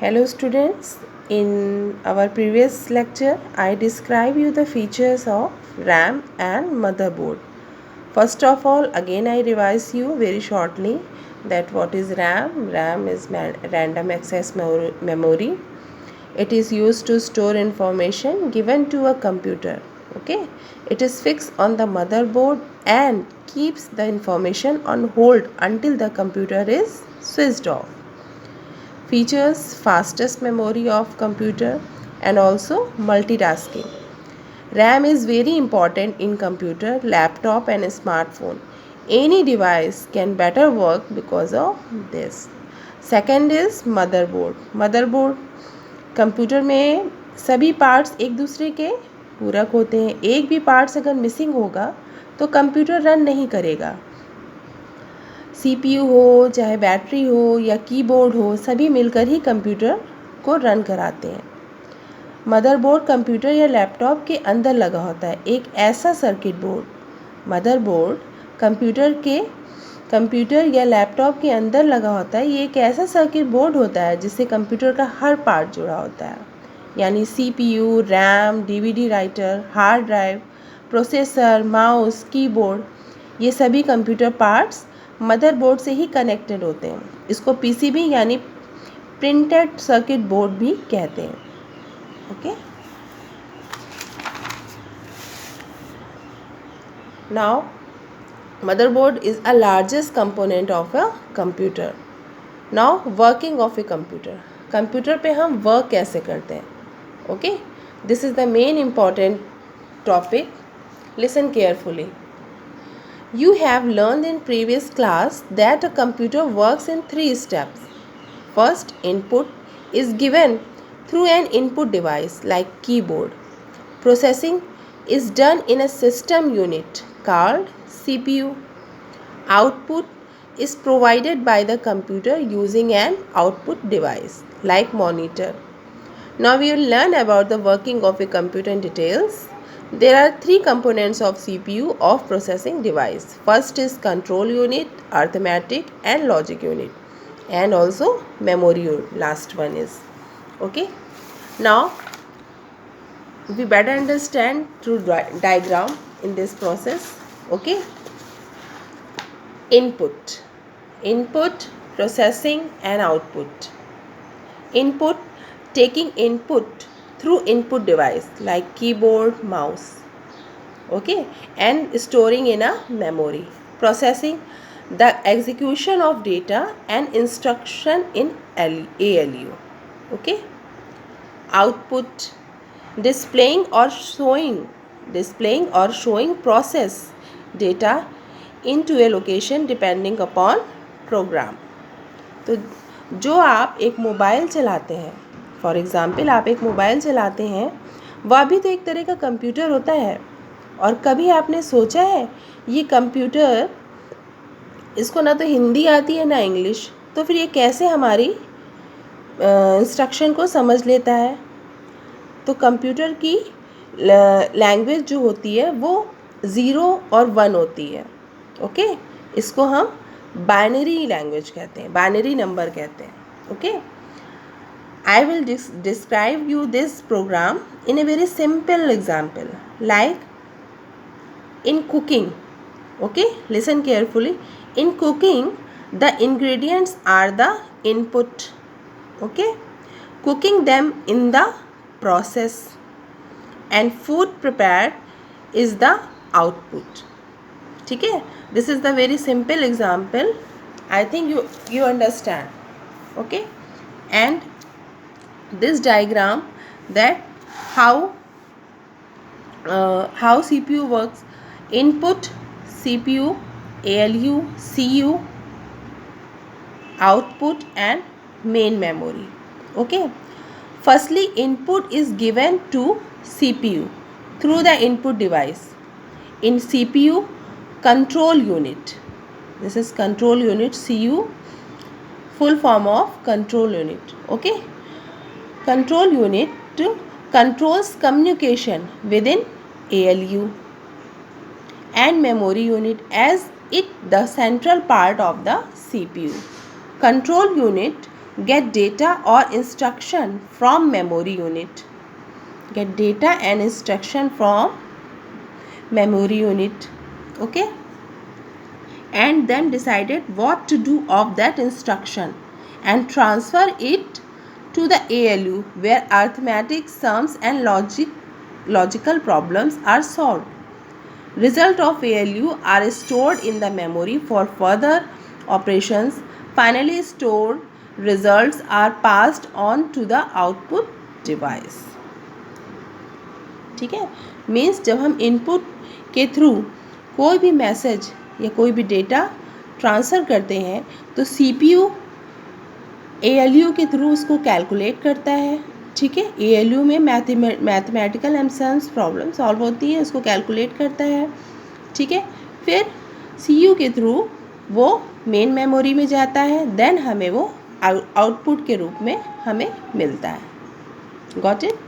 Hello students, in our previous lecture I described you the features of RAM and motherboard. First of all, again I revise you very shortly that what is RAM. RAM is random access memory. It is used to store information given to a computer. Okay, it is fixed on the motherboard and keeps the information on hold until the computer is switched off. Features fastest memory of computer and also multitasking. RAM is very important in computer, laptop and smartphone. Any device can better work because of this. Second is motherboard computer में सभी parts एक दूसरे के पूरक होते हैं. एक भी पार्ट्स अगर मिसिंग होगा तो कंप्यूटर रन नहीं करेगा. सीपीयू हो, चाहे बैटरी हो या कीबोर्ड हो, सभी मिलकर ही कंप्यूटर को रन कराते हैं. मदरबोर्ड कंप्यूटर या लैपटॉप के अंदर लगा होता है. एक ऐसा सर्किट बोर्ड मदरबोर्ड कंप्यूटर या लैपटॉप के अंदर लगा होता है. ये एक ऐसा सर्किट बोर्ड होता है जिससे कंप्यूटर का हर पार्ट जुड़ा होता है, यानी CPU, RAM, DVD writer, hard drive, processor, mouse, keyboard, ये सभी कंप्यूटर पार्ट्स मदरबोर्ड से ही कनेक्टेड होते हैं. इसको पीसीबी यानी प्रिंटेड सर्किट बोर्ड भी कहते हैं. Okay, now motherboard is a largest component of a computer. Now working of a computer. Computer पे हम वर्क कैसे करते हैं. Okay, this is the main important topic. Listen carefully. You have learned in previous class that a computer works in 3 steps. First, input is given through an input device like keyboard. Processing is done in a system unit called CPU. Output is provided by the computer using an output device like monitor. Now we will learn about the working of a computer in details. There are 3 components of CPU of processing device. First is control unit, arithmetic and logic unit, and also memory unit. Last one is. Okay. Now we better understand through diagram in this process. Okay. Input, processing and output. Input, taking input through input device like keyboard, mouse. Okay, and storing in a memory. Processing, the execution of data and instruction in ALU. Okay. Output, displaying or showing process data into a location depending upon program. तो जो आप एक mobile चलाते हैं, for example आप एक mobile चलाते हैं, वह भी तो एक तरह का कंप्यूटर होता है. और कभी आपने सोचा है ये कंप्यूटर, इसको ना तो हिंदी आती है ना इंग्लिश, तो फिर ये कैसे हमारी इंस्ट्रक्शन को समझ लेता है. तो कंप्यूटर की लैंग्वेज जो होती है वो 0 और 1 होती है. ओके, इसको हम बाइनरी लैंग्वेज कहते हैं, बाइनरी नंबर कहते हैं. Okay, I will describe you this program in a very simple example like in cooking. Okay, listen carefully. In cooking, the ingredients are the input. Okay, cooking them in the process and food prepared is the output. ठीक है, this is the very simple example. I think you understand. Okay, and this diagram that how CPU works. Input CPU, ALU, CU, output and main memory. Okay, firstly input is given to CPU through the input device. In CPU, control unit, this is control unit, CU, full form of control unit. Okay, control unit controls communication within ALU, and memory unit as it the central part of the CPU. Control unit get data or instruction from memory unit. Get data and instruction from memory unit. Okay, and then decided what to do of that instruction and transfer it to the ALU where arithmetic sums and logical problems are solved. Result of ALU are stored in the memory for further operations. Finally stored results are passed on to the output device. ठीक है, means जब हम input के through कोई भी message या कोई भी डेटा ट्रांसफ़र करते हैं तो CPU ALU के थ्रू उसको कैलकुलेट करता है. ठीक है, ALU में mathematical and sums problem solve होती है, उसको कैलकुलेट करता है. ठीक है, फिर CPU के थ्रू वो मेन मेमोरी में जाता है, देन हमें वो आउटपुट के रूप में हमें मिलता है. Got it?